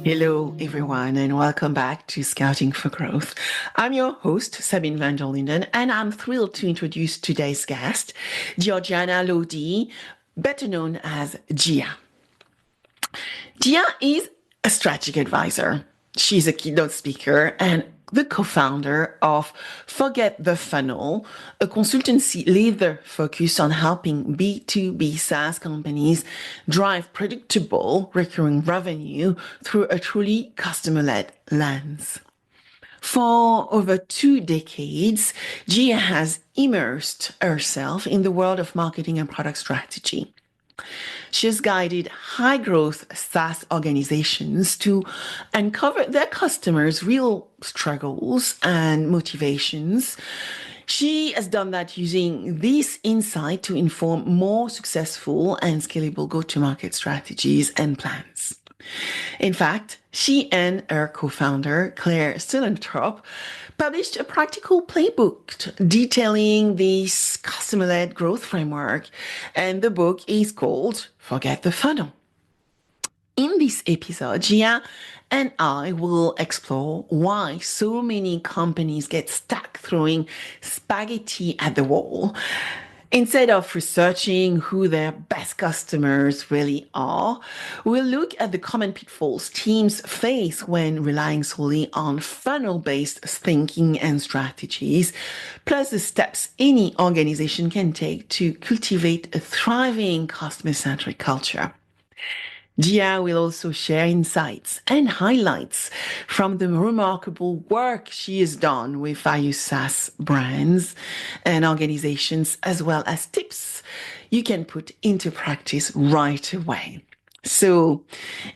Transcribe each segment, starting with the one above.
Hello, everyone, and welcome back to Scouting for Growth. I'm your host, Sabine VdL, and I'm thrilled to introduce today's guest, Georgiana Laudi, better known as Gia. Gia is a strategic advisor. She's a keynote speaker and the co-founder of Forget the Funnel, a consultancy leader focused on helping B2B SaaS companies drive predictable recurring revenue through a truly customer-led lens. For over 2 decades, Gia has immersed herself in the world of marketing and product strategy. She has guided high growth SaaS organizations to uncover their customers' real struggles and motivations. She has done that using this insight to inform more successful and scalable go to market strategies and plans. In fact, she and her co-founder, Claire Stillentrop, published a practical playbook detailing this customer-led growth framework, and the book is called Forget the Funnel. In this episode, Gia and I will explore why so many companies get stuck throwing spaghetti at the wall instead of researching who their best customers really are. We'll look at the common pitfalls teams face when relying solely on funnel-based thinking and strategies, plus the steps any organization can take to cultivate a thriving customer-centric culture. Gia will also share insights and highlights from the remarkable work she has done with various SaaS brands and organizations, as well as tips you can put into practice right away. So,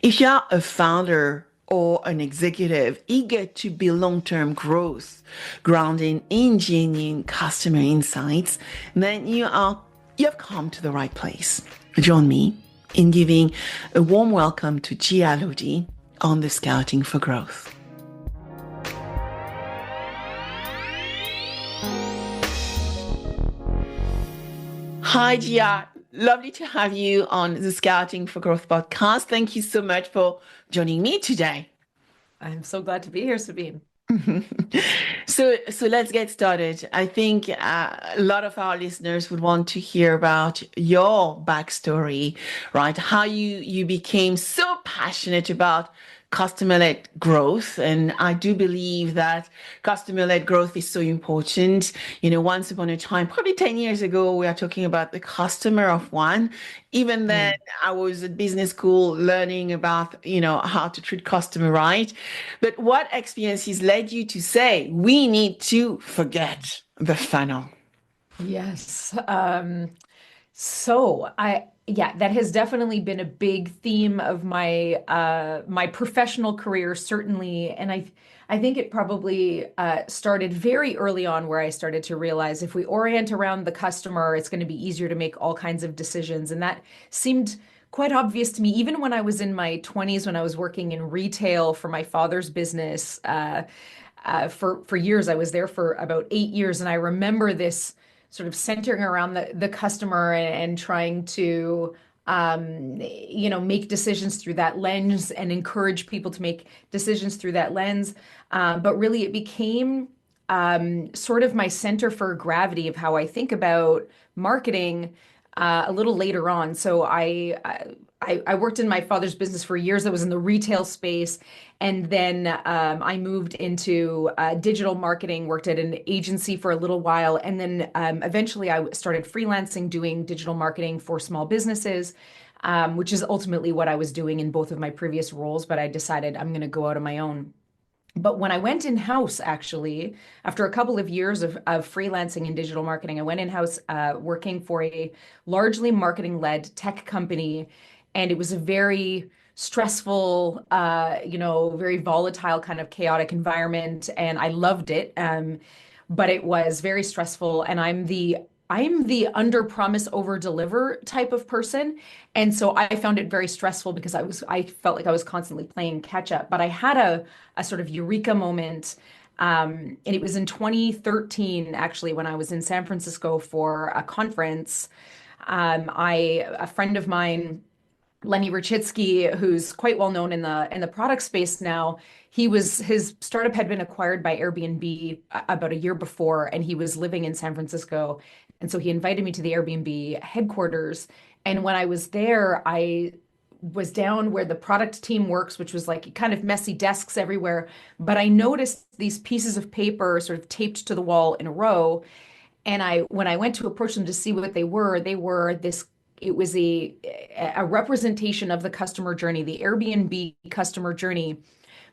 if you're a founder or an executive eager to build long-term growth grounded in genuine customer insights, then you've come to the right place. Join me in giving a warm welcome to Gia Laudi on the Scouting for Growth. Hi, Gia. Lovely to have you on the Scouting for Growth podcast. Thank you so much for joining me today. I'm so glad to be here, Sabine. So let's get started. I think a lot of our listeners would want to hear about your backstory, right? How you became so passionate about customer-led growth. And I do believe that customer-led growth is so important. Once upon a time, probably 10 years ago, we are talking about the customer of one. Even then, I was at business school learning about, how to treat customer right. But what experiences led you to say, we need to forget the funnel? Yes. That has definitely been a big theme of my professional career, certainly. And I think it probably started very early on, where I started to realize if we orient around the customer, it's going to be easier to make all kinds of decisions. And that seemed quite obvious to me, even when I was in my 20s, when I was working in retail for my father's business. For years, I was there for about 8 years, and I remember this sort of centering around the customer and trying to make decisions through that lens and encourage people to make decisions through that lens. But really, it became sort of my center for gravity of how I think about marketing a little later on. So I worked in my father's business for years. I was in the retail space. And then I moved into digital marketing, worked at an agency for a little while. And then eventually I started freelancing, doing digital marketing for small businesses, which is ultimately what I was doing in both of my previous roles. But I decided I'm going to go out on my own. But when I went in-house, actually, after a couple of years of freelancing in digital marketing, I went in-house working for a largely marketing-led tech company. And it was a very stressful, very volatile, kind of chaotic environment. And I loved it. But it was very stressful. And I'm the under promise over deliver type of person. And so I found it very stressful because I felt like I was constantly playing catch up. But I had a sort of eureka moment. And it was in 2013, actually, when I was in San Francisco for a conference. A friend of mine Lenny Rachitsky, who's quite well known in the product space now, his startup had been acquired by Airbnb about a year before, and he was living in San Francisco. And so he invited me to the Airbnb headquarters. And when I was there, I was down where the product team works, which was like kind of messy desks everywhere. But I noticed these pieces of paper sort of taped to the wall in a row. And when I went to approach them to see what they were this, it was a representation of the customer journey, the Airbnb customer journey,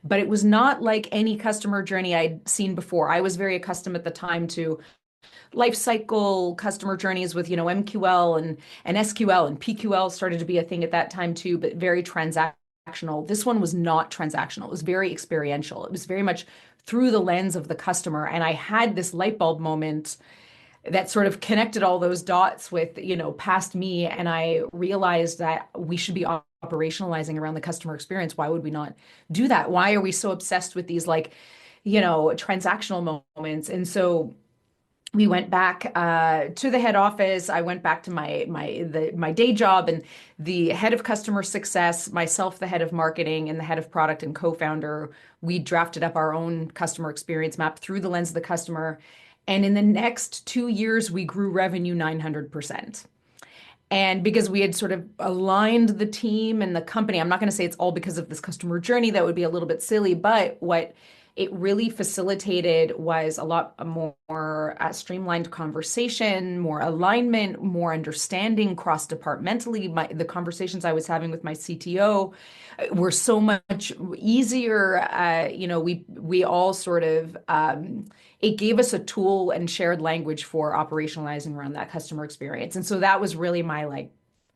but it was not like any customer journey I'd seen before. I was very accustomed at the time to life cycle customer journeys with, MQL and SQL and PQL started to be a thing at that time too, but very transactional. This one was not transactional. It was very experiential. It was very much through the lens of the customer. And I had this light bulb moment that sort of connected all those dots with, past me. And I realized that we should be operationalizing around the customer experience. Why would we not do that? Why are we so obsessed with these transactional moments? And so we went back to the head office. I went back to my day job, and the head of customer success, myself, the head of marketing, and the head of product and co-founder, we drafted up our own customer experience map through the lens of the customer. And in the next 2 years, we grew revenue 900%. And because we had sort of aligned the team and the company, I'm not going to say it's all because of this customer journey, that would be a little bit silly, but what it really facilitated was a lot more streamlined conversation, more alignment, more understanding cross-departmentally. The conversations I was having with my CTO were so much easier. We all sort of it gave us a tool and shared language for operationalizing around that customer experience. And so that was really my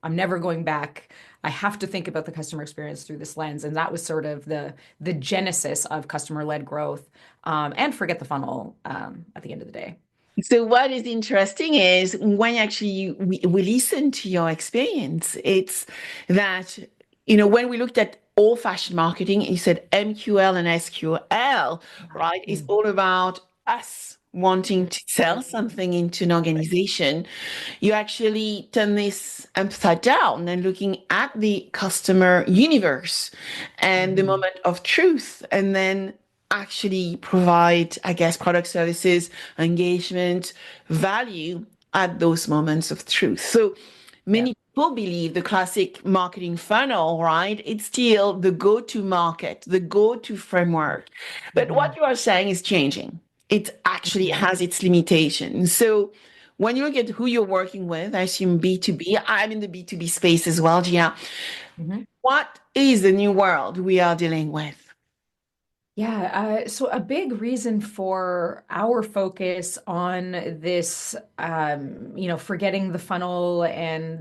I'm never going back. I have to think about the customer experience through this lens. And that was sort of the genesis of customer-led growth, and forget the funnel at the end of the day. So what is interesting is when actually we listen to your experience, it's that, when we looked at old-fashioned marketing, you said MQL and SQL, right? It's all about us wanting to sell something into an organization. You actually turn this upside down and looking at the customer universe and the moment of truth, and then actually provide, I guess, product services, engagement, value at those moments of truth. So Yeah. many people believe the classic marketing funnel, right? It's still the go-to market, the go-to framework. But what Mhm. you are saying is changing. It actually Mhm. has its limitations. So when you look at who you're working with, I assume B2B, I'm in the B2B space as well, Gia. Mhm. What is the new world we are dealing with? Yeah, so a big reason for our focus on this, forgetting the funnel and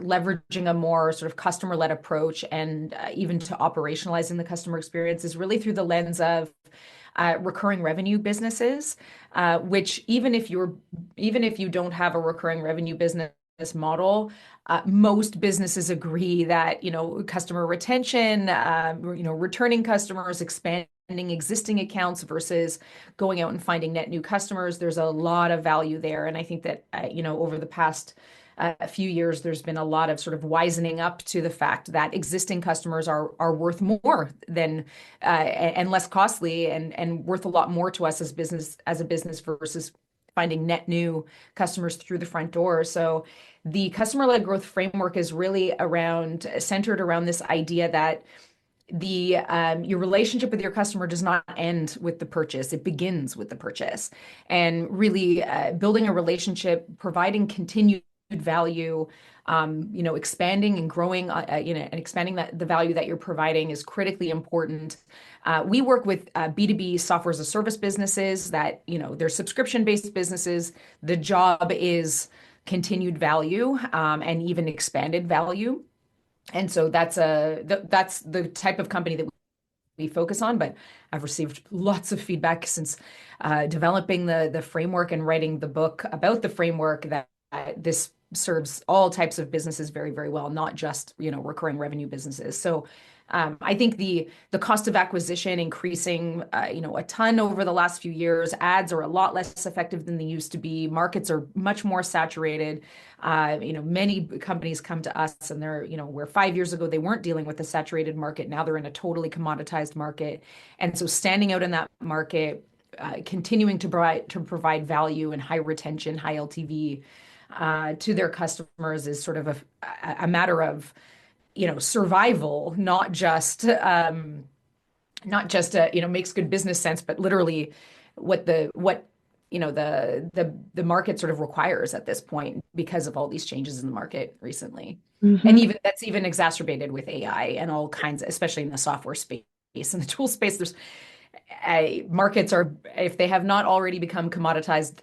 leveraging a more sort of customer-led approach, and even to operationalizing the customer experience, is really through the lens of recurring revenue businesses, which even if you don't have a recurring revenue business model, most businesses agree that, customer retention, returning customers, expanding existing accounts versus going out and finding net new customers, there's a lot of value there. And I think that, over the past few years, there's been a lot of sort of wisening up to the fact that existing customers are worth more than and less costly, and worth a lot more to us as a business versus finding net new customers through the front door. So the customer-led growth framework is really centered around this idea that your relationship with your customer does not end with the purchase. It begins with the purchase, and really building a relationship, providing continued value, expanding and growing, and expanding the value that you're providing is critically important. We work with B2B software as a service businesses that, they're subscription-based businesses. The job is continued value, and even expanded value. And so that's the type of company that we focus on. But I've received lots of feedback since developing the framework and writing the book about the framework, that this serves all types of businesses very, very well, not just, recurring revenue businesses. So I think the cost of acquisition increasing, a ton over the last few years. Ads are a lot less effective than they used to be. Markets are much more saturated. Many companies come to us and where 5 years ago they weren't dealing with a saturated market. Now they're in a totally commoditized market. And so standing out in that market, continuing to provide value and high retention, high LTV to their customers is sort of a matter of, survival, not just makes good business sense, but literally what the market sort of requires at this point because of all these changes in the market recently. And Mhm. even that's even exacerbated with AI and all kinds, especially in the software space and the tool space. There's markets are, if they have not already become commoditized,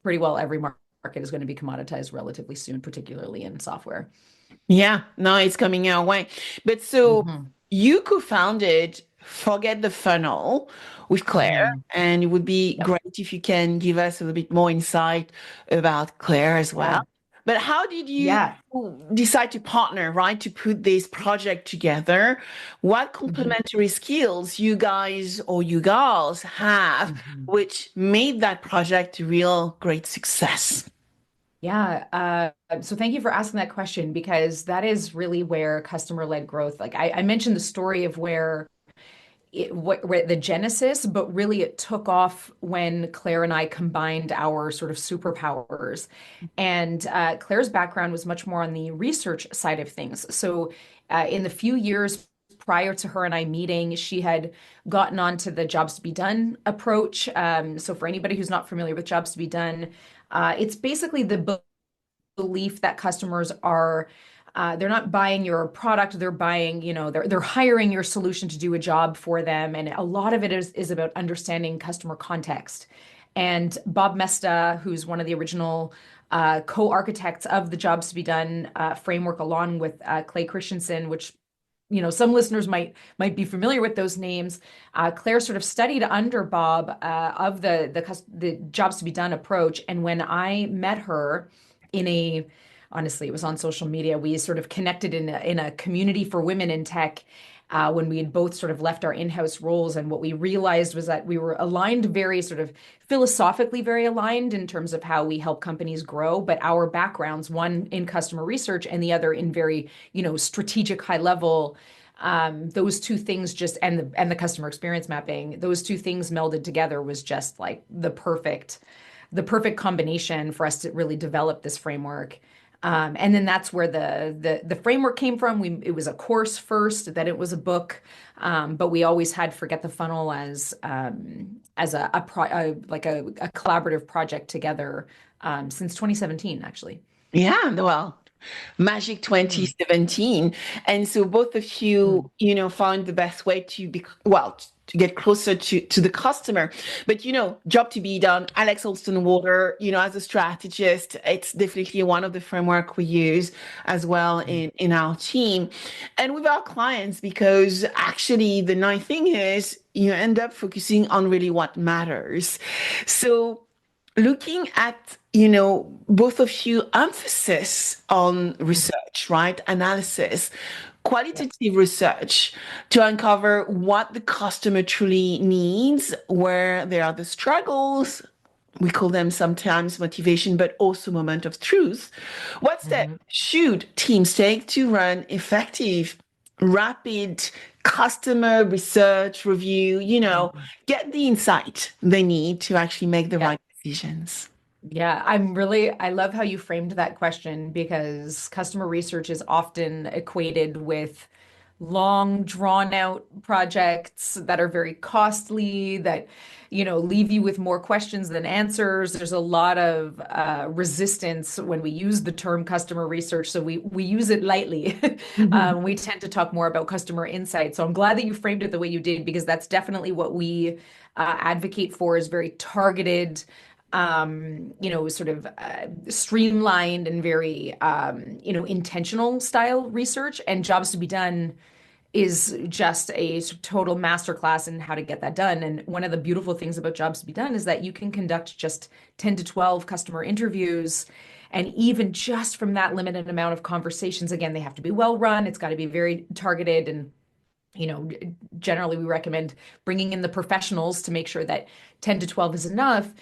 pretty well every market is going to be commoditized relatively soon, particularly in software. Yeah, no, it's coming our way. But so Hmm. you co-founded Forget the Funnel with Claire, Hmm. and it would be Yep. great if you can give us a little bit more insight about Claire as well. Yeah. But how did you Yeah. decide to partner, right, to put this project together? What Mhm. complementary skills you guys or you girls have Mhm. which made that project a real great success? Yeah. So thank you for asking that question because that is really where customer-led growth, like I mentioned the story of where the genesis, but really it took off when Claire and I combined our sort of superpowers. And Claire's background was much more on the research side of things. So in the few years prior to her and I meeting, she had gotten onto the jobs to be done approach. So for anybody who's not familiar with jobs to be done, it's basically the belief that customers are they're not buying your product, they're buying, they're hiring your solution to do a job for them. And a lot of it is about understanding customer context. And Bob Mesta, who's one of the original co-architects of the Jobs to be Done framework, along with Clay Christensen, which some listeners might be familiar with those names. Claire sort of studied under Bob of the Jobs to be Done approach, and when I met her in a honestly, it was on social media. We sort of connected in a community for women in tech when we had both sort of left our in-house roles. And what we realized was that we were aligned, very sort of philosophically very aligned in terms of how we help companies grow. But our backgrounds, one in customer research and the other in very, strategic high level, those two things just and the customer experience mapping, those two things melded together was just like the perfect combination for us to really develop this framework. And then that's where the framework came from. It was a course first, then it was a book, but we always had Forget the Funnel as a collaborative project together since 2017, actually. Yeah, well, Magic Mm, 2017. And so both of you, mm, found the best way to to get closer to the customer. But, job to be done, Alex Alston Water, as a strategist, it's definitely one of the framework we use as well mm, in our team and with our clients, because actually the nice thing is you end up focusing on really what matters. So looking at both of you emphasis on mm. research, right, analysis, Yep. qualitative research to uncover what the customer truly needs, where there are the struggles, we call them sometimes motivation, but also moment of truth. What step Mhm, should teams take to run effective, rapid customer research review, mhm. get the insight they need to actually make the Yeah. right decisions? Yeah, I love how you framed that question because customer research is often equated with long, drawn out projects that are very costly, that, leave you with more questions than answers. There's a lot of resistance when we use the term customer research, so we use it lightly. We tend to talk more about customer insight. So I'm glad that you framed it the way you did because that's definitely what we advocate for is very targeted sort of streamlined and very, intentional style research. And Jobs to be Done is just a total masterclass in how to get that done. And one of the beautiful things about Jobs to be Done is that you can conduct just 10 to 12 customer interviews. And even just from that limited amount of conversations, again, they have to be well run. It's got to be very targeted and Generally we recommend bringing in the professionals to make sure that 10 to 12 is enough.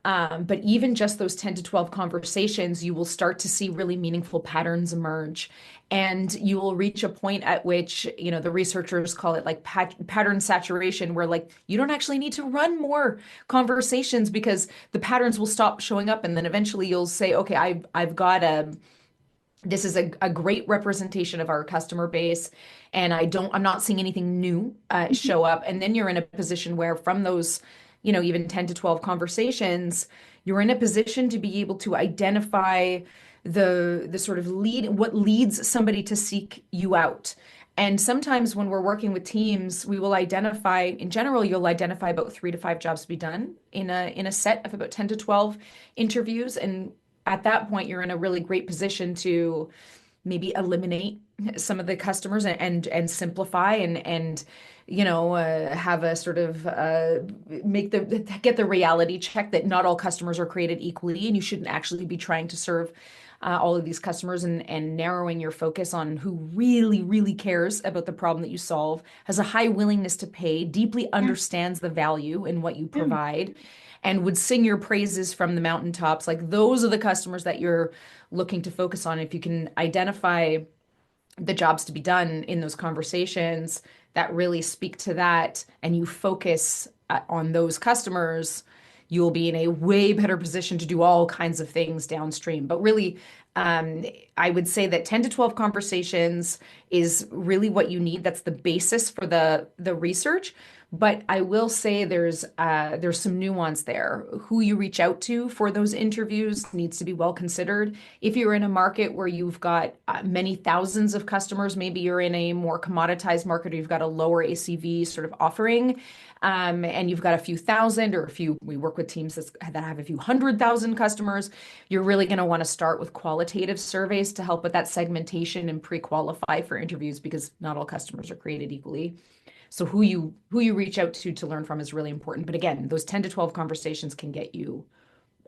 But even just those 10 to 12 conversations, you will start to see really meaningful patterns emerge. And you will reach a point at which, the researchers call it like pattern saturation, where like you don't actually need to run more conversations because the patterns will stop showing up. And then eventually you'll say, okay, I've got this is a great representation of our customer base, and I'm not seeing anything new show up. And then you're in a position where from those, even 10 to 12 conversations, you're in a position to be able to identify the sort of what leads somebody to seek you out. And sometimes when we're working with teams, we will identify, in general, you'll identify about 3 to 5 jobs to be done in a set of about 10 to 12 interviews. And at that point, you're in a really great position to maybe eliminate some of the customers and simplify and have a sort of get the reality check that not all customers are created equally, and you shouldn't actually be trying to serve all of these customers, and narrowing your focus on who really, really cares about the problem that you solve, has a high willingness to pay, deeply understands the value in what you provide, and would sing your praises from the mountaintops. Like those are the customers that you're looking to focus on. If you can identify the jobs to be done in those conversations that really speak to that, and you focus on those customers, you'll be in a way better position to do all kinds of things downstream. But really, I would say that 10 to 12 conversations is really what you need. That's the basis for the research. But I will say there's some nuance there. Who you reach out to for those interviews needs to be well considered. If you're in a market where you've got many thousands of customers, maybe you're in a more commoditized market, or you've got a lower ACV sort of offering, and you've got a few thousand or we work with teams that have a few 100,000 customers, you're really going to want to start with qualitative surveys to help with that segmentation and pre-qualify for interviews, because not all customers are created equally. So who you reach out to learn from is really important. But again, those 10 to 12 conversations can get you,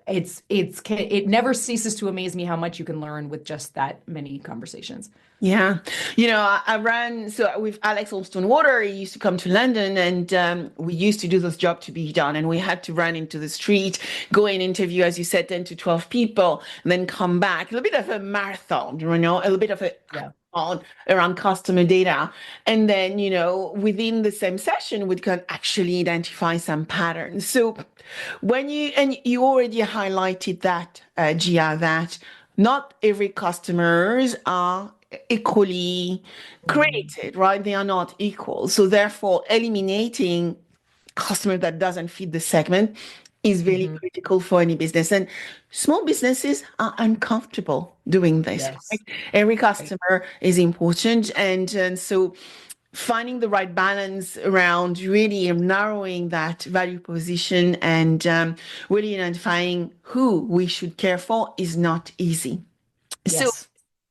it never ceases to amaze me how much you can learn with just that many conversations. Yeah. I ran, so with Alex Water, he used to come to London, and we used to do this job to be done. And we had to run into the street, go and interview, as you said, 10 to 12 people, and then come back. A little bit of a marathon, a little bit of a on around customer data. And then, within the same session, we can actually identify some patterns. So and you already highlighted that, Gia, that not every customers are equally created, right? They are not equal. So therefore, eliminating customer that doesn't fit the segment is very critical for any business. And small businesses are uncomfortable doing this, Yes. right? Every customer is important. And so finding the right balance around really narrowing that value position and really identifying who we should care for is not easy. So Yes.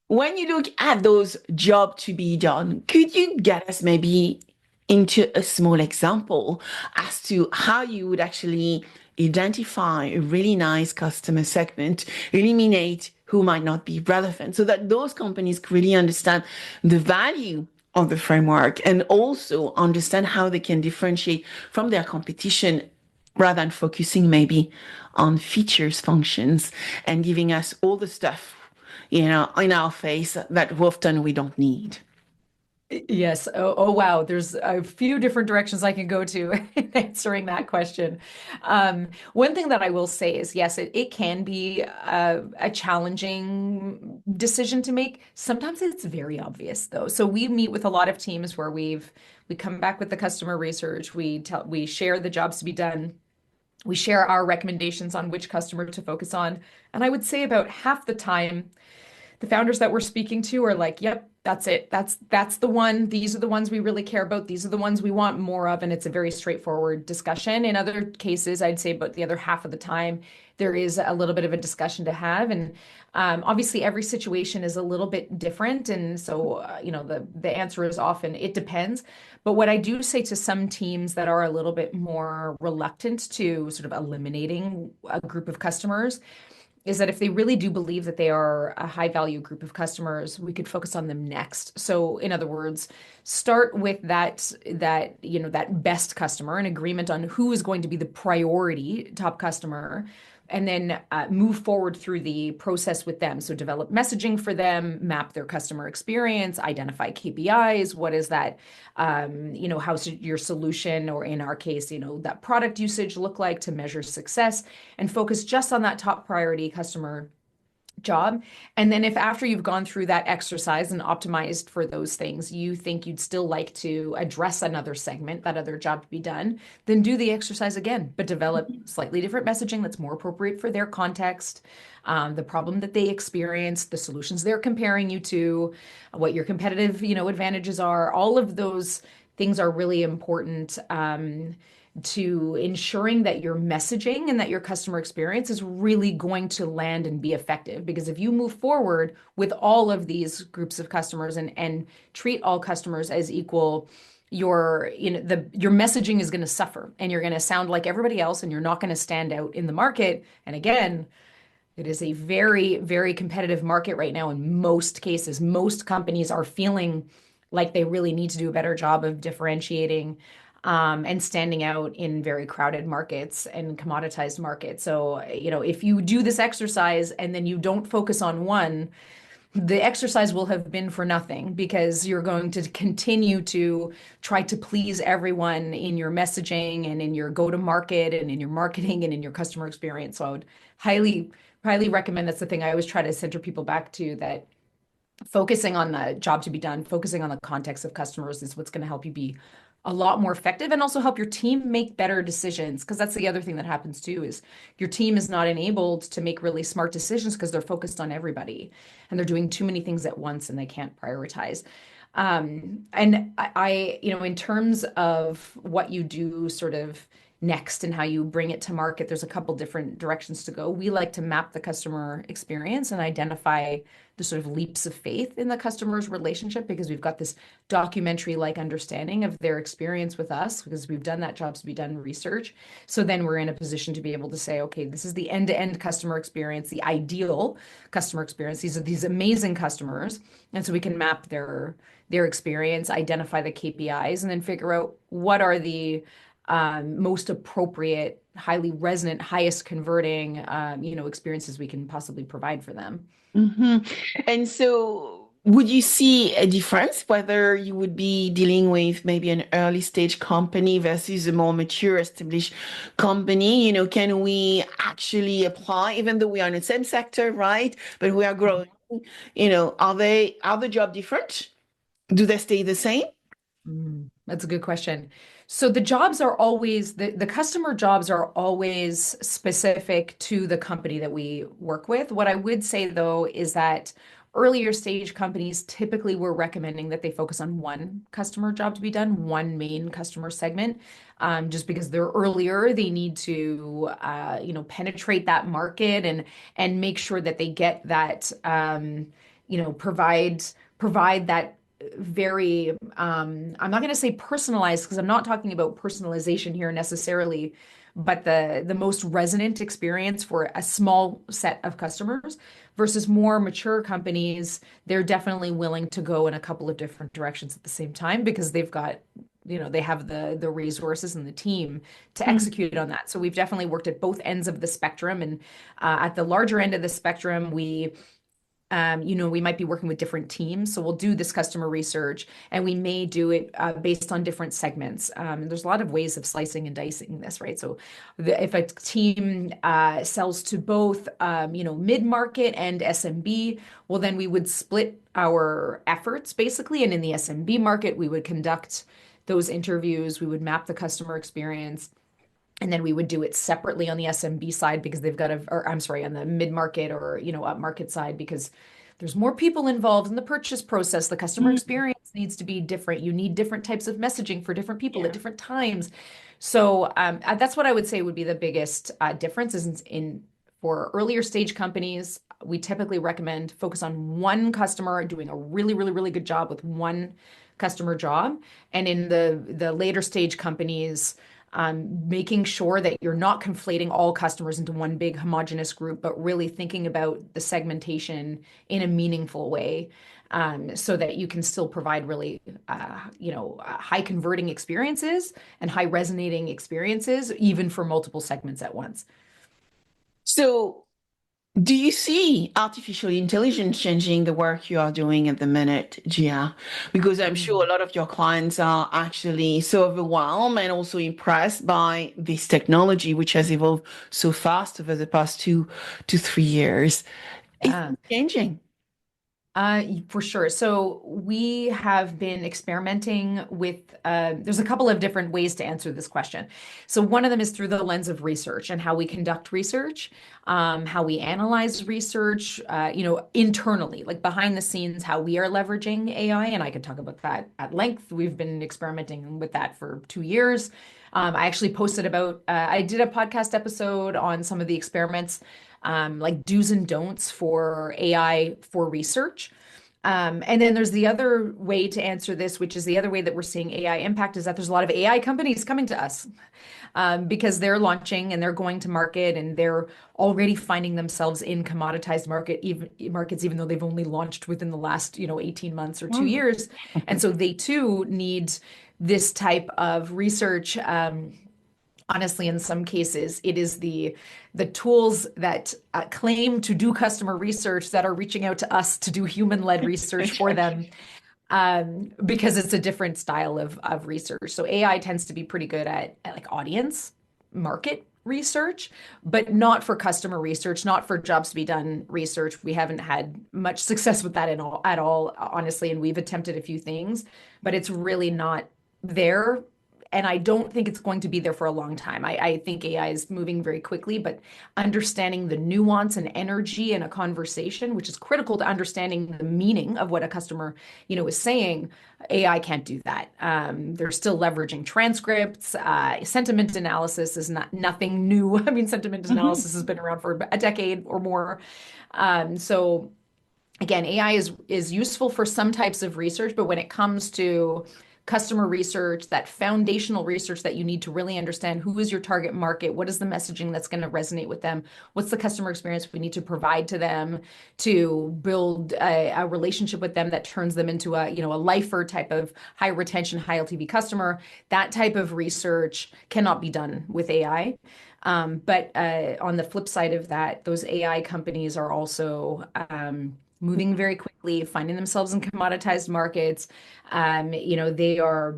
when you look at those jobs to be done, could you get us maybe into a small example as to how you would actually identify a really nice customer segment, eliminate who might not be relevant, so that those companies can really understand the value of the framework and also understand how they can differentiate from their competition, rather than focusing maybe on features, functions, and giving us all the stuff in our face that often we don't need. Yes. Oh, wow. There's a few different directions I can go to in answering that question. One thing that I will say is, yes, it can be a challenging decision to make. Sometimes it's very obvious, though. So we meet with a lot of teams where we come back with the customer research. We share the jobs to be done. We share our recommendations on which customer to focus on. And I would say about half the time, the founders that we're speaking to are like, yep, that's it. That's the one. These are the ones we really care about. These are the ones we want more of. And it's a very straightforward discussion. In other cases, I'd say about the other half of the time, there is a little bit of a discussion to have. And obviously, every situation is a little bit different. And so, the answer is often, it depends. But what I do say to some teams that are a little bit more reluctant to sort of eliminating a group of customers is that if they really do believe that they are a high value group of customers, we could focus on them next. So in other words, start with that best customer, an agreement on who is going to be the priority top customer, and then move forward through the process with them. So develop messaging for them, map their customer experience, identify KPIs. What is that? How's your solution, or in our case, that product usage look like to measure success, and focus just on that top priority customer job. And then if after you've gone through that exercise and optimized for those things, you think you'd still like to address another segment, that other job to be done, then do the exercise again, but develop slightly different messaging that's more appropriate for their context, the problem that they experience, the solutions they're comparing you to, what your competitive, advantages are. All of those things are really important. To ensuring that your messaging and that your customer experience is really going to land and be effective. Because if you move forward with all of these groups of customers and treat all customers as equal, your messaging is going to suffer, and you're going to sound like everybody else, and you're not going to stand out in the market. And again, it is a very, very competitive market right now. In most cases, most companies are feeling like they really need to do a better job of differentiating and standing out in very crowded markets and commoditized markets. So, if you do this exercise and then you don't focus on one, the exercise will have been for nothing, because you're going to continue to try to please everyone in your messaging and in your go-to-market and in your marketing and in your customer experience. So I would highly, highly recommend, that's the thing I always try to center people back to, that focusing on the job to be done, focusing on the context of customers is what's going to help you be a lot more effective, and also help your team make better decisions. Because that's the other thing that happens too, is your team is not enabled to make really smart decisions because they're focused on everybody and they're doing too many things at once and they can't prioritize. And in terms of what you do sort of next and how you bring it to market, there's a couple different directions to go. We like to map the customer experience and identify the sort of leaps of faith in the customer's relationship, because we've got this documentary-like understanding of their experience with us, because we've done that jobs to be done research. So then we're in a position to be able to say, okay, this is the end-to-end customer experience, the ideal customer experience. These are these amazing customers. And so we can map their experience, identify the KPIs, and then figure out what are the most appropriate, highly resonant, highest converting, experiences we can possibly provide for them. And so, would you see a difference whether you would be dealing with maybe an early stage company versus a more mature, established company? Can we actually apply, even though we are in the same sector, right? But we are growing. Are the job different? Do they stay the same? That's a good question. So the customer jobs are always specific to the company that we work with. What I would say though is that earlier stage companies, typically we're recommending that they focus on one customer job to be done, one main customer segment. Just because they're earlier, they need to penetrate that market and make sure that they get that provide that very I'm not going to say personalized, because I'm not talking about personalization here necessarily, but the most resonant experience for a small set of customers. Versus more mature companies, they're definitely willing to go in a couple of different directions at the same time, because they've got they have the resources and the team to execute on that. So we've definitely worked at both ends of the spectrum, and at the larger end of the spectrum, we might be working with different teams. So we'll do this customer research, and we may do it based on different segments. There's a lot of ways of slicing and dicing this, right? So if a team sells to both, mid-market and SMB, well, then we would split our efforts basically. And in the SMB market, we would conduct those interviews, we would map the customer experience. And then we would do it separately on the SMB side, because they've got on the mid-market or, up-market side, because there's more people involved in the purchase process. The customer experience needs to be different. You need different types of messaging for different people at different times. So that's what I would say would be the biggest difference is for earlier stage companies. We typically recommend focus on one customer, doing a really, really, really good job with one customer job. And in the later stage companies, making sure that you're not conflating all customers into one big homogenous group, but really thinking about the segmentation in a meaningful way, so that you can still provide really, high converting experiences and high resonating experiences, even for multiple segments at once. So, do you see artificial intelligence changing the work you are doing at the minute, Gia? Because I'm sure a lot of your clients are actually so overwhelmed and also impressed by this technology, which has evolved so fast over the past 2 to 3 years. It's Yeah. changing. For sure. So we have been experimenting with, there's a couple of different ways to answer this question. So one of them is through the lens of research and how we conduct research, how we analyze research, internally, like behind the scenes, how we are leveraging AI. And I could talk about that at length. We've been experimenting with that for 2 years. I actually posted I did a podcast episode on some of the experiments, like do's and don'ts for AI for research. And then there's the other way to answer this, which is the other way that we're seeing AI impact, is that there's a lot of AI companies coming to us, because they're launching and they're going to market and they're already finding themselves in commoditized markets, even though they've only launched within the last 18 months or 2 years. And so they too need this type of research. Honestly, in some cases, it is the tools that claim to do customer research that are reaching out to us to do human-led research for them, because it's a different style of research. So AI tends to be pretty good at like audience market research, but not for customer research, not for jobs to be done research. We haven't had much success with that at all, honestly, and we've attempted a few things, but it's really not there. And I don't think it's going to be there for a long time. I think AI is moving very quickly, but understanding the nuance and energy in a conversation, which is critical to understanding the meaning of what a customer, is saying, AI can't do that. They're still leveraging transcripts. Sentiment analysis is nothing new. I mean, sentiment Mhm. analysis has been around for a decade or more. So again, AI is useful for some types of research, but when it comes to customer research, that foundational research that you need to really understand who is your target market, what is the messaging that's going to resonate with them, what's the customer experience we need to provide to them to build a relationship with them that turns them into a lifer type of high retention, high LTV customer. That type of research cannot be done with AI. But on the flip side of that, those AI companies are also moving very quickly, finding themselves in commoditized markets. They are,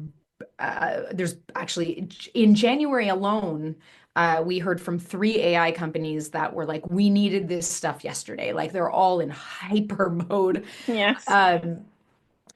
there's actually in January alone, we heard from 3 AI companies that were like, we needed this stuff yesterday. Like they're all in hyper mode. Yes. Um,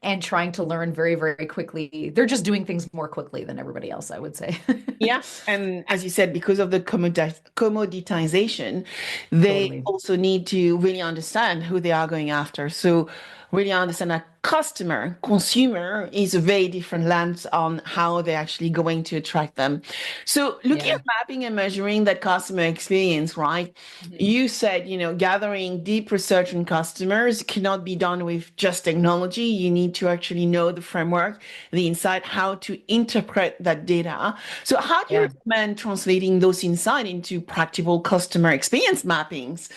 and trying to learn very, very quickly. They're just doing things more quickly than everybody else, I would say. Yeah. And as you said, because of the commoditization, they Totally. also need to really understand who they are going after. So really understand that consumer is a very different lens on how they're actually going to attract them. So looking Yeah. at mapping and measuring that customer experience, right? Mhm. You said, gathering deep research on customers cannot be done with just technology. You need to actually know the framework, the insight, how to interpret that data. So how do you Yeah. recommend translating those insights into practical customer experience mappings,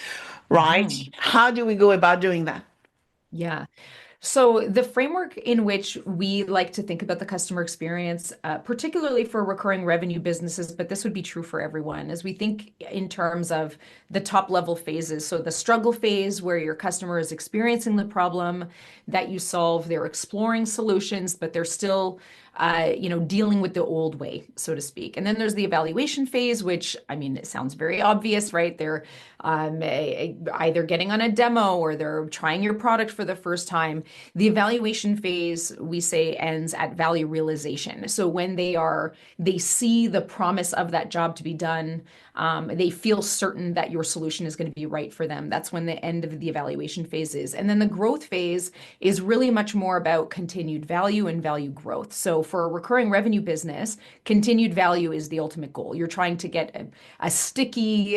right? Mhm. How do we go about doing that? Yeah. So, the framework in which we like to think about the customer experience, particularly for recurring revenue businesses, but this would be true for everyone, as we think in terms of the top level phases. So, the struggle phase, where your customer is experiencing the problem that you solve, they're exploring solutions, but they're still dealing with the old way, so to speak. And then there's the evaluation phase, which, I mean, it sounds very obvious, right? They're either getting on a demo or they're trying your product for the first time. The evaluation phase, we say, ends at value realization. So when they see the promise of that job to be done, they feel certain that your solution is going to be right for them. That's when the end of the evaluation phase is. And then the growth phase is really much more about continued value and value growth. So for a recurring revenue business, continued value is the ultimate goal. You're trying to get a sticky,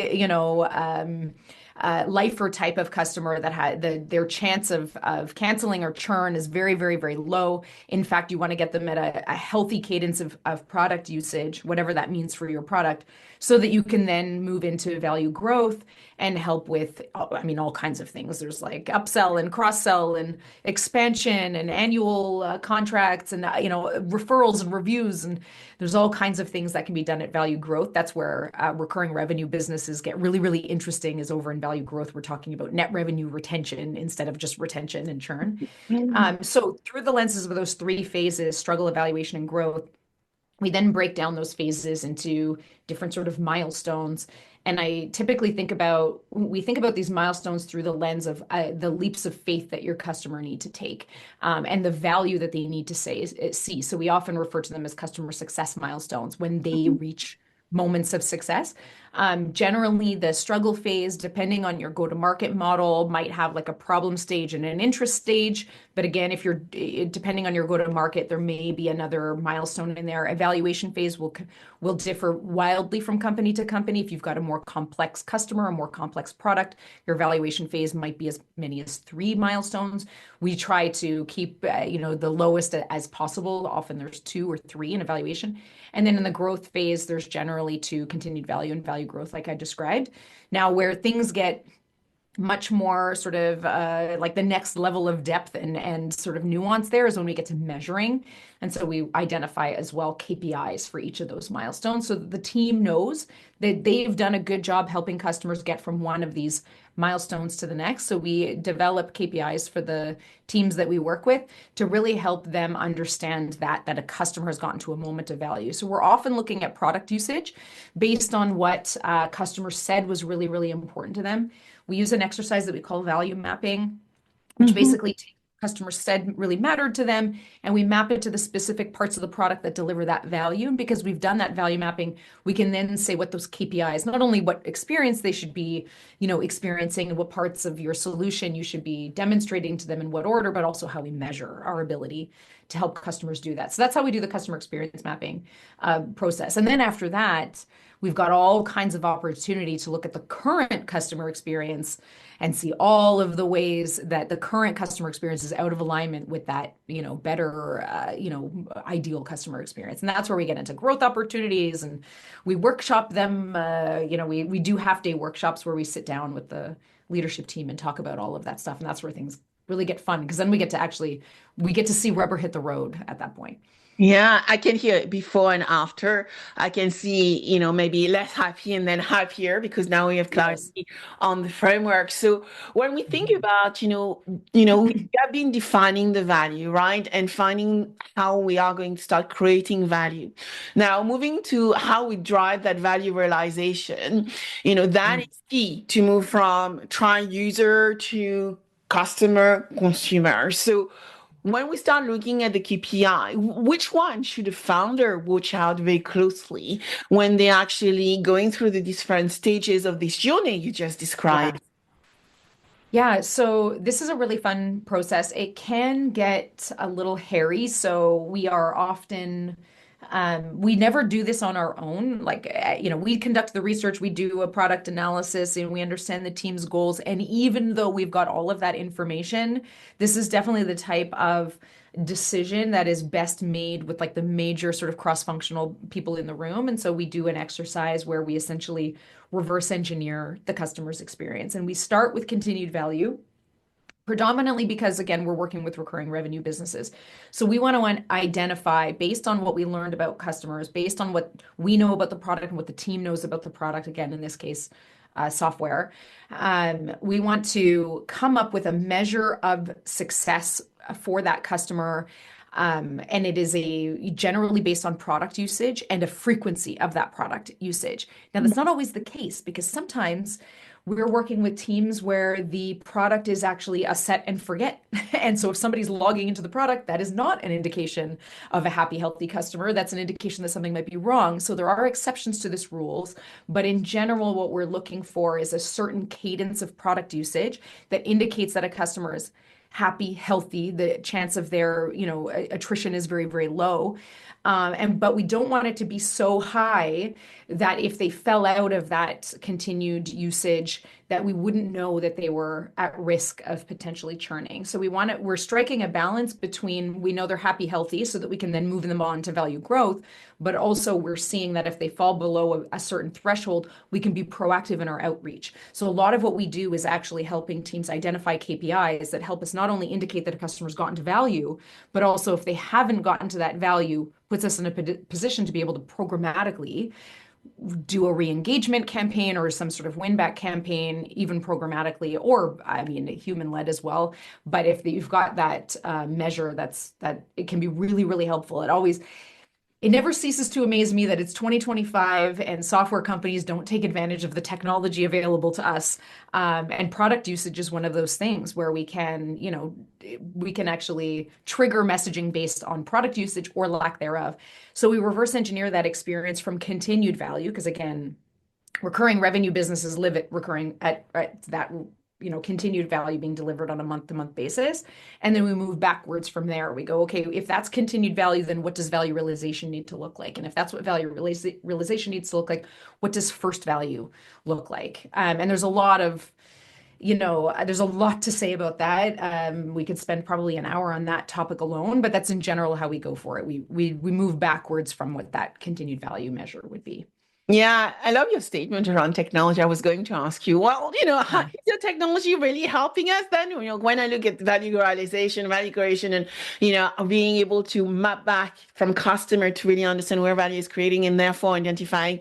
lifer type of customer that their chance of canceling or churn is very, very, very low. In fact, you want to get them at a healthy cadence of product usage, whatever that means for your product, so that you can then move into value growth and help with, I mean, all kinds of things. There's like upsell and cross-sell and expansion and annual contracts and referrals and reviews, and there's all kinds of things that can be done at value growth. That's where recurring revenue businesses get really, really interesting, is over in value growth. We're talking about net revenue retention instead of just retention and churn. So through the lenses of those three phases, struggle, evaluation, and growth, we then break down those phases into different sort of milestones. And I typically we think about these milestones through the lens of the leaps of faith that your customer need to take, and the value that they need to see. So we often refer to them as customer success milestones when they reach moments of success. Generally, the struggle phase, depending on your go-to-market model, might have like a problem stage and an interest stage. But again, if you're depending on your go-to-market, there may be another milestone in there. Evaluation phase will differ wildly from company to company. If you've got a more complex customer, a more complex product, your evaluation phase might be as many as 3 milestones. We try to keep the lowest as possible. Often there's 2 or 3 in evaluation. And then in the growth phase, there's generally 2: continued value and value growth, like I described. Now, where things get much more sort of like the next level of depth and sort of nuance there is when we get to measuring. And so we identify as well KPIs for each of those milestones, so that the team knows that they've done a good job helping customers get from one of these milestones to the next. So we develop KPIs for the teams that we work with to really help them understand that a customer has gotten to a moment of value. So we're often looking at product usage based on what customers said was really, really important to them. We use an exercise that we call value mapping, which basically takes customers said really mattered to them, and we map it to the specific parts of the product that deliver that value. And because we've done that value mapping, we can then say what those KPIs, not only what experience they should be, experiencing, and what parts of your solution you should be demonstrating to them in what order, but also how we measure our ability to help customers do that. So that's how we do the customer experience mapping process. And then after that, we've got all kinds of opportunity to look at the current customer experience and see all of the ways that the current customer experience is out of alignment with that, better, ideal customer experience. And that's where we get into growth opportunities, and we workshop them. We do half-day workshops where we sit down with the leadership team and talk about all of that stuff. And that's where things really get fun, because then we get to see rubber hit the road at that point. Yeah, I can hear it before and after. I can see, maybe less happy and then happier because now we have Yes. clarity on the framework. So when we think about, we have been defining the value, right? And finding how we are going to start creating value. Now, moving to how we drive that value realization, that is key to move from trying user to customer consumer. So when we start looking at the KPI, which one should a founder watch out very closely when they're actually going through the different stages of this journey you just Yeah. described? Yeah, so this is a really fun process. It can get a little hairy, so we are often we never do this on our own. Like, we conduct the research, we do a product analysis, and we understand the team's goals. And even though we've got all of that information, this is definitely the type of decision that is best made with like the major sort of cross-functional people in the room. And so we do an exercise where we essentially reverse engineer the customer's experience. And we start with continued value, predominantly because, again, we're working with recurring revenue businesses. So we want to identify, based on what we learned about customers, based on what we know about the product and what the team knows about the product, again, in this case, software, we want to come up with a measure of success for that customer. And it is generally based on product usage and a frequency of that product usage. Now, that's not always the case, because sometimes we're working with teams where the product is actually a set and forget. And so if somebody's logging into the product, that is not an indication of a happy, healthy customer. That's an indication that something might be wrong. So there are exceptions to this rules. But in general, what we're looking for is a certain cadence of product usage that indicates that a customer is happy, healthy. The chance of their, attrition is very, very low. But we don't want it to be so high that if they fell out of that continued usage, that we wouldn't know that they were at risk of potentially churning. So we're striking a balance between, we know they're happy, healthy, so that we can then move them on to value growth, but also we're seeing that if they fall below a certain threshold, we can be proactive in our outreach. So a lot of what we do is actually helping teams identify KPIs that help us not only indicate that a customer's gotten to value, but also if they haven't gotten to that value, puts us in a position to be able to programmatically do a re-engagement campaign or some sort of win-back campaign, even programmatically, or I mean, human-led as well. But if you've got that measure, that it can be really, really helpful. It never ceases to amaze me that it's 2025 and software companies don't take advantage of the technology available to us. And product usage is one of those things where we can, we can actually trigger messaging based on product usage or lack thereof. So we reverse engineer that experience from continued value, because again, recurring revenue businesses live at recurring at that continued value being delivered on a month-to-month basis. And then we move backwards from there. We go, okay, if that's continued value, then what does value realization need to look like? And if that's what value realization needs to look like, what does first value look like? And there's a lot to say about that. We could spend probably an hour on that topic alone, but that's in general how we go for it. We move backwards from what that continued value measure would be. Yeah, I love your statement around technology. I was going to ask you, well, how is the technology really helping us then? When I look at value realization, value creation, and, being able to map back from customer to really understand where value is creating and therefore identifying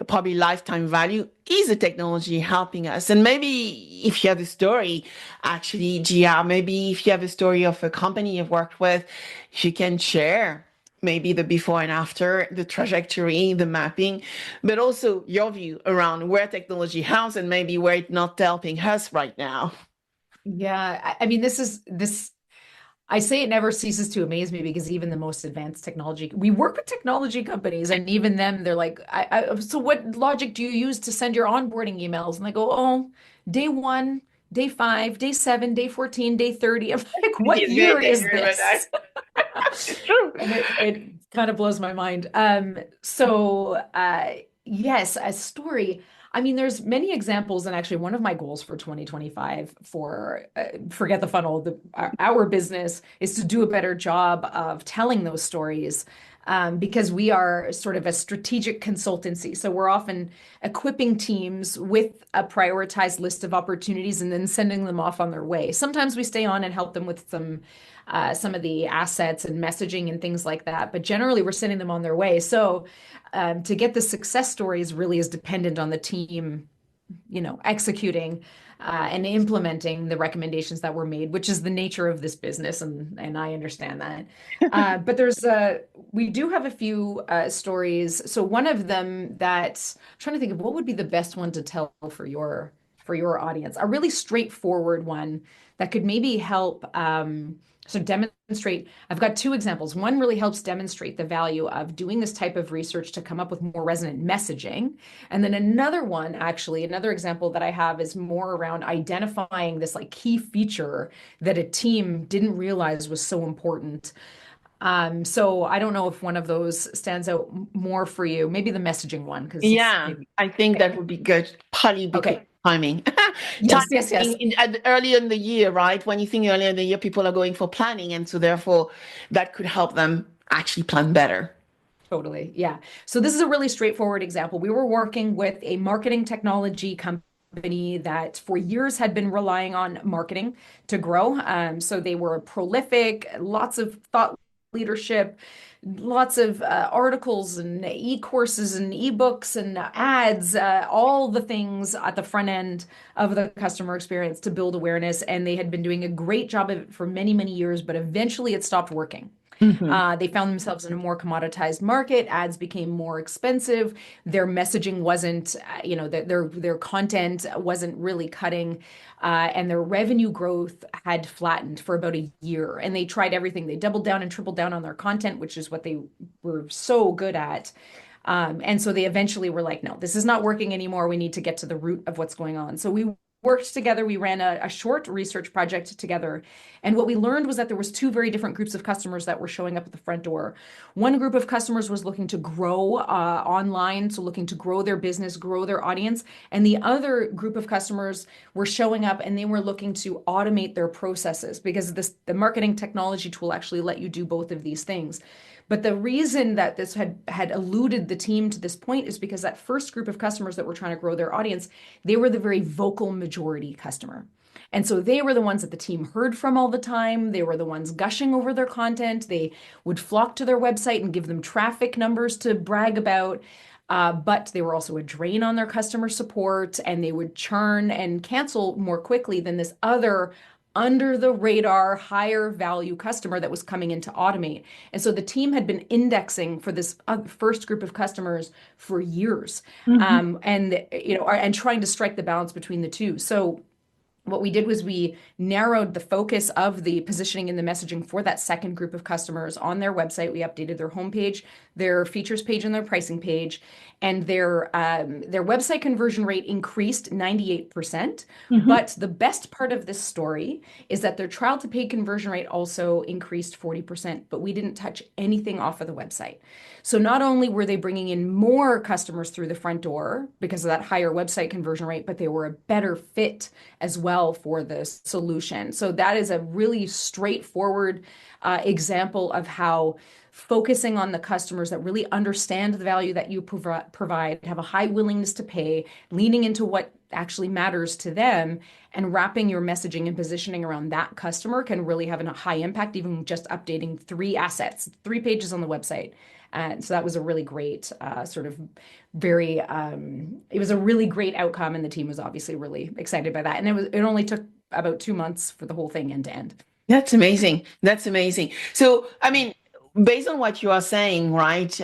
probably lifetime value, is the technology helping us? And maybe if you have a story, actually, Gia, maybe if you have a story of a company you've worked with, if you can share maybe the before and after, the trajectory, the mapping, but also your view around where technology helps and maybe where it's not helping us right now. Yeah, I mean, I say it never ceases to amaze me because even the most advanced technology, we work with technology companies, and even them, they're like, so what logic do you use to send your onboarding emails? And I go, oh, day 1, day 5, day 7, day 14, day 30. I'm like, what It's very year is dangerous, but this? it's true. And it kind of blows my mind. Yes, a story. I mean, there's many examples, and actually, one of my goals for 2025 for Forget the Funnel, our business is to do a better job of telling those stories. Because we are sort of a strategic consultancy. So we're often equipping teams with a prioritized list of opportunities and then sending them off on their way. Sometimes we stay on and help them with some of the assets and messaging and things like that. But generally, we're sending them on their way. So to get the success stories really is dependent on the team, executing and implementing the recommendations that were made, which is the nature of this business, and I understand that. But we do have a few stories. So one of them I'm trying to think of what would be the best one to tell for your audience. A really straightforward one that could maybe help demonstrate. I've got two examples. One really helps demonstrate the value of doing this type of research to come up with more resonant messaging. And then another example that I have is more around identifying this like key feature that a team didn't realize was so important. So I don't know if one of those stands out more for you. Maybe the messaging one, because it's Yeah, maybe. I think that would be good, partly because Okay. timing. Yes, yes, yes. Timing early in the year, right? When you think earlier in the year, people are going for planning, and so therefore that could help them actually plan better. Totally. Yeah. So this is a really straightforward example. We were working with a marketing technology company that for years had been relying on marketing to grow. So they were prolific, lots of thought leadership, lots of articles and e-courses and e-books and ads, all the things at the front end of the customer experience to build awareness. And they had been doing a great job of it for many, many years, but eventually it stopped working. Hmm. They found themselves in a more commoditized market. Ads became more expensive. Their messaging wasn't, their content wasn't really cutting, and their revenue growth had flattened for about a year. And they tried everything. They doubled down and tripled down on their content, which is what they were so good at. And so they eventually were like, no, this is not working anymore. We need to get to the root of what's going on. So we worked together. We ran a short research project together. And what we learned was that there was two very different groups of customers that were showing up at the front door. One group of customers was looking to grow online, so looking to grow their business, grow their audience. And the other group of customers were showing up and they were looking to automate their processes because the marketing technology tool actually let you do both of these things. But the reason that this had eluded the team to this point is because that first group of customers that were trying to grow their audience, they were the very vocal majority customer. And so they were the ones that the team heard from all the time. They were the ones gushing over their content. They would flock to their website and give them traffic numbers to brag about. But they were also a drain on their customer support, and they would churn and cancel more quickly than this other under the radar, higher value customer that was coming in to automate. And so the team had been indexing for this first group of customers for years, and trying to strike the balance between the two. So what we did was we narrowed the focus of the positioning and the messaging for that second group of customers on their website. We updated their homepage, their features page, and their pricing page, and their website conversion rate increased 98%. But the best part of this story is that their trial to paid conversion rate also increased 40%, but we didn't touch anything off of the website. So not only were they bringing in more customers through the front door because of that higher website conversion rate, but they were a better fit as well for the solution. So that is a really straightforward example of how focusing on the customers that really understand the value that you provide, have a high willingness to pay, leaning into what actually matters to them, and wrapping your messaging and positioning around that customer can really have a high impact, even just updating 3 assets, 3 pages on the website. And so that was a really great it was a really great outcome, and the team was obviously really excited by that. And it only took about 2 months for the whole thing end to end. That's amazing. That's amazing. So, I mean, based on what you are saying, right,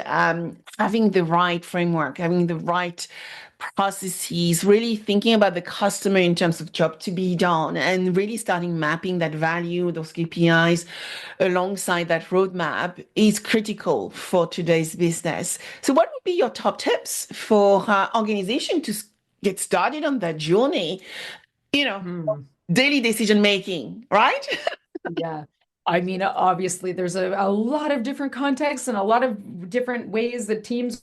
having the right framework, having the right processes, really thinking about the customer in terms of job to be done, and really starting mapping that value, those KPIs alongside that roadmap is critical for today's business. So, what would be your top tips for organization to get started on that journey? You know, daily decision making, right? Yeah. I mean, obviously, there's a lot of different contexts and a lot of different ways that teams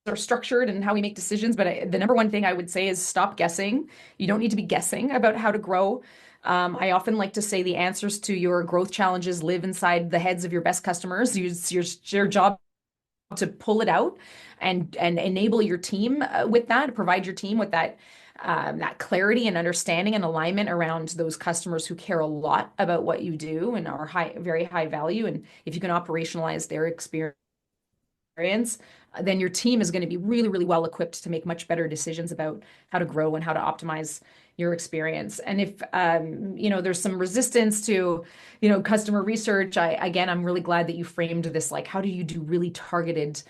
are structured and how we make decisions. But the number one thing I would say is stop guessing. You don't need to be guessing about how to grow. I often like to say the answers to your growth challenges live inside the heads of your best customers. It's your job to pull it out and enable your team with that, provide your team with that clarity and understanding and alignment around those customers who care a lot about what you do and are very high value. And if you can operationalize their experience, then your team is going to be really, really well equipped to make much better decisions about how to grow and how to optimize your experience. And if there's some resistance to customer research, I'm really glad that you framed this, like, how do you do really targeted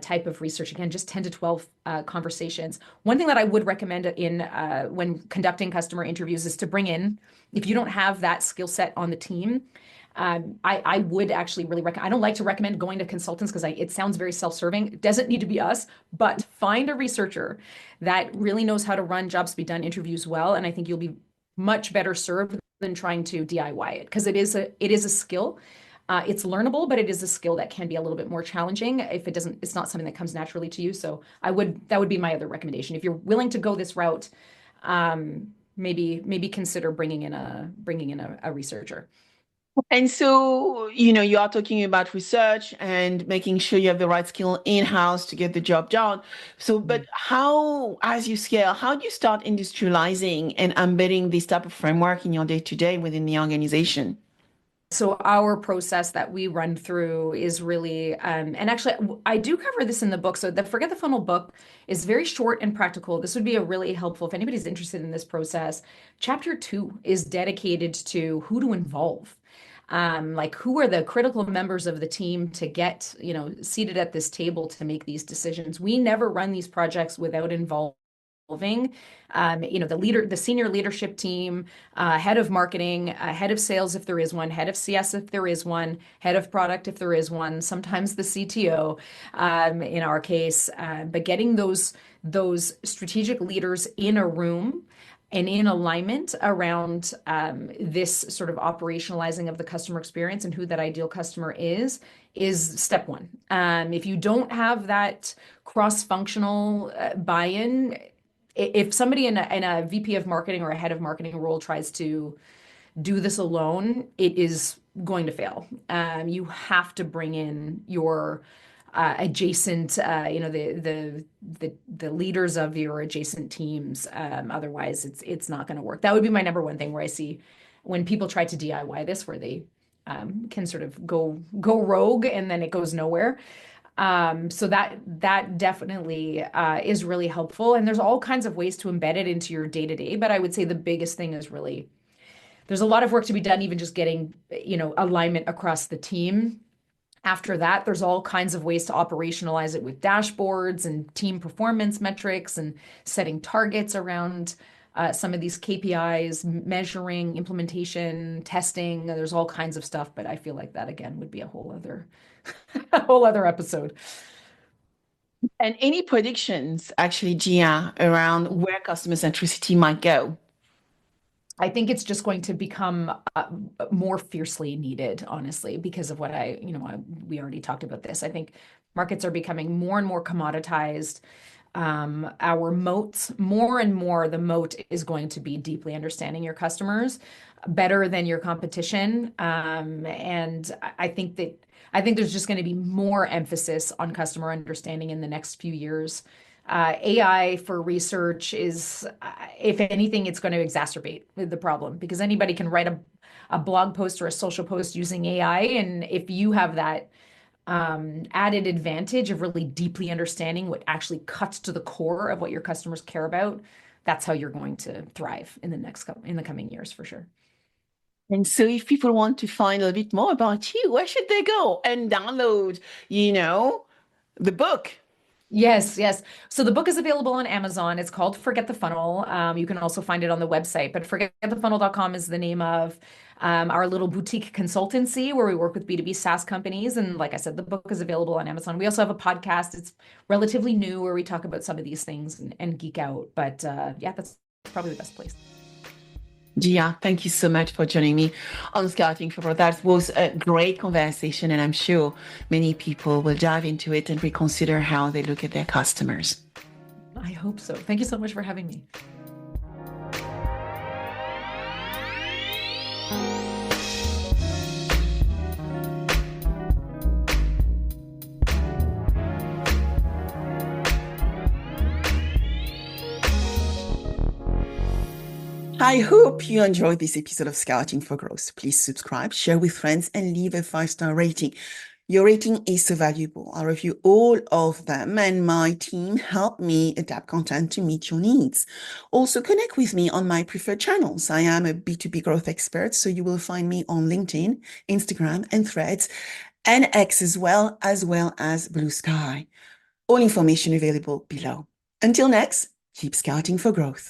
type of research? Again, just 10 to 12 conversations. One thing that I would recommend when conducting customer interviews is to bring in, if you don't have that skill set on the team, I would actually really recommend, I don't like to recommend going to consultants because it sounds very self-serving. It doesn't need to be us, but find a researcher that really knows how to run jobs to be done interviews well. And I think you'll be much better served than trying to DIY it, because it is a skill. It's learnable, but it is a skill that can be a little bit more challenging if it's not something that comes naturally to you. So that would be my other recommendation. If you're willing to go this route, maybe consider bringing in a researcher. And so, you are talking about research and making sure you have the right skill in-house to get the job done. So, but as you scale, how do you start industrializing and embedding this type of framework in your day-to-day within the organization? So our process that we run through is really, and actually I do cover this in the book. So the Forget the Funnel book is very short and practical. This would be a really helpful if anybody's interested in this process. Chapter 2 is dedicated to who to involve. Like, who are the critical members of the team to get, seated at this table to make these decisions. We never run these projects without involving the senior leadership team, head of marketing, head of sales if there is one, head of CS if there is one, head of product if there is one, sometimes the CTO in our case, but getting those strategic leaders in a room and in alignment around this sort of operationalizing of the customer experience and who that ideal customer is step one. If you don't have that cross-functional buy-in, if somebody in a VP of marketing or a head of marketing role tries to do this alone, it is going to fail. You have to bring in your adjacent, the leaders of your adjacent teams. Otherwise, it's not going to work. That would be my number one thing where I see when people try to DIY this, where they can sort of go rogue and then it goes nowhere. So that definitely is really helpful. And there's all kinds of ways to embed it into your day to day. But I would say the biggest thing is really there's a lot of work to be done, even just getting, alignment across the team. After that, there's all kinds of ways to operationalize it with dashboards and team performance metrics and setting targets around some of these KPIs, measuring, implementation, testing. There's all kinds of stuff, but I feel like that again would be a whole other a whole other episode. And any predictions, actually, Gia, around where customer centricity might go? I think it's just going to become more fiercely needed, honestly, because of what we already talked about this. I think markets are becoming more and more commoditized. Our moats, more and more, the moat is going to be deeply understanding your customers better than your competition. And I think there's just going to be more emphasis on customer understanding in the next few years. AI for research is, if anything, it's going to exacerbate the problem because anybody can write a blog post or a social post using AI. And if you have that added advantage of really deeply understanding what actually cuts to the core of what your customers care about, that's how you're going to thrive in the coming years for sure. And so if people want to find a little bit more about you, where should they go and download, the book? Yes, yes. So the book is available on Amazon. It's called Forget the Funnel. You can also find it on the website, but forgetthefunnel.com is the name of our little boutique consultancy where we work with B2B SaaS companies. And like I said, the book is available on Amazon. We also have a podcast. It's relatively new where we talk about some of these things and geek out. But yeah, that's probably the best place. Gia, thank you so much for joining me on Scouting for Growth. That was a great conversation, and I'm sure many people will dive into it and reconsider how they look at their customers. I hope so. Thank you so much for having me. I hope you enjoyed this episode of Scouting for Growth. Please subscribe, share with friends, and leave a 5-star rating. Your rating is so valuable. I review all of them, and my team help me adapt content to meet your needs. Also, connect with me on my preferred channels. I am a B2B growth expert, so you will find me on LinkedIn, Instagram, and Threads, and X as well as Blue Sky. All information available below. Until next, keep scouting for growth.